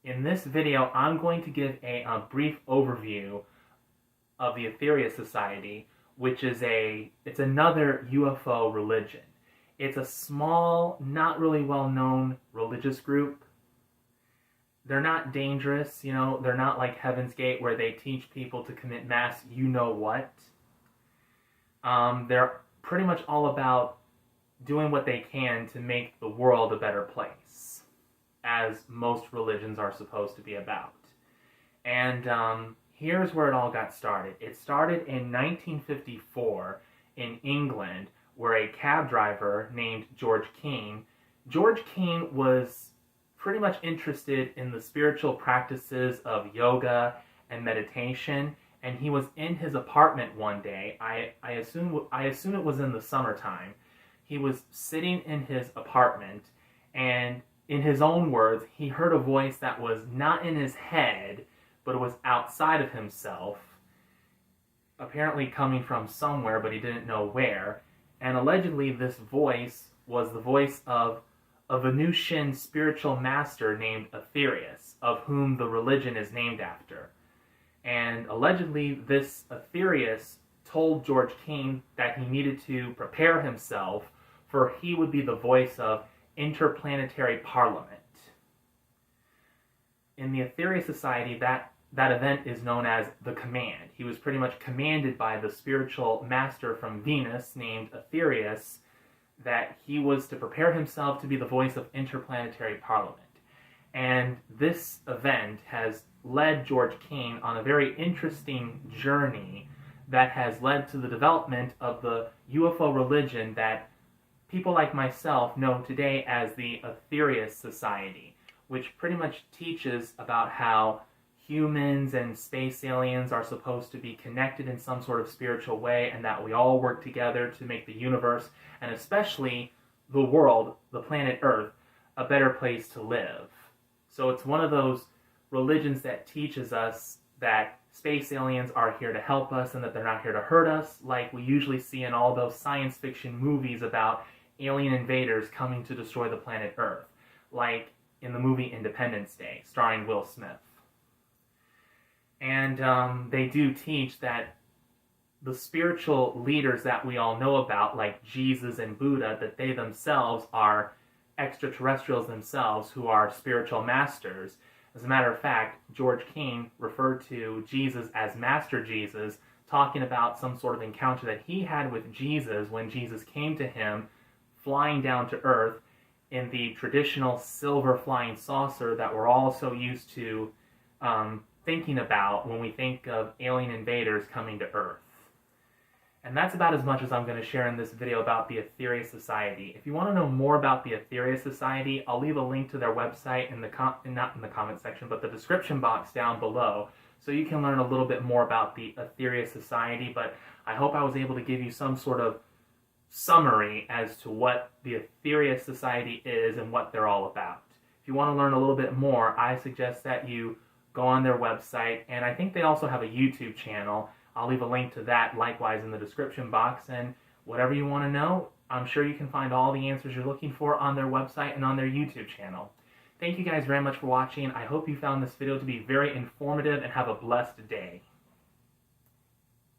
In this video, I'm going to give a brief overview of the Aetherius Society, which is it's another UFO religion. It's a small, not really well-known religious group. They're not dangerous, they're not like Heaven's Gate where they teach people to commit mass you-know-what. They're pretty much all about doing what they can to make the world a better place, as most religions are supposed to be about. And here's where it all got started. It started in 1954 in England, where a cab driver named George Keane was pretty much interested in the spiritual practices of yoga and meditation, and he was in his apartment one day. I assume it was in the summertime. He was sitting in his apartment, and in his own words, he heard a voice that was not in his head, but it was outside of himself, apparently coming from somewhere, but he didn't know where. And allegedly, this voice was the voice of a Venusian spiritual master named Aetherius, of whom the religion is named after. And allegedly, this Aetherius told George Keane that he needed to prepare himself, for he would be the voice of interplanetary parliament. In the Aetherius Society, that event is known as the Command. He was pretty much commanded by the spiritual master from Venus named Aetherius that he was to prepare himself to be the voice of interplanetary parliament. And this event has led George Keane on a very interesting journey that has led to the development of the UFO religion that people like myself know today as the Aetherius Society, which pretty much teaches about how humans and space aliens are supposed to be connected in some sort of spiritual way, and that we all work together to make the universe, and especially the world, the planet Earth, a better place to live. So it's one of those religions that teaches us that space aliens are here to help us and that they're not here to hurt us, like we usually see in all those science fiction movies about alien invaders coming to destroy the planet Earth, like in the movie Independence Day, starring Will Smith. And they do teach that the spiritual leaders that we all know about, like Jesus and Buddha, that they themselves are extraterrestrials themselves who are spiritual masters. As a matter of fact, George Keane referred to Jesus as Master Jesus, talking about some sort of encounter that he had with Jesus when Jesus came to him flying down to Earth in the traditional silver flying saucer that we're all so used to thinking about when we think of alien invaders coming to Earth. And that's about as much as I'm going to share in this video about the Aetherius Society. If you want to know more about the Aetherius Society, I'll leave a link to their website not in the comment section, but the description box down below, so you can learn a little bit more about the Aetherius Society. But I hope I was able to give you some sort of summary as to what the Aetherius Society is and what they're all about. If you want to learn a little bit more, I suggest that you go on their website, and I think they also have a YouTube channel. I'll leave a link to that likewise in the description box, and whatever you want to know, I'm sure you can find all the answers you're looking for on their website and on their YouTube channel. Thank you guys very much for watching. I hope you found this video to be very informative, and have a blessed day.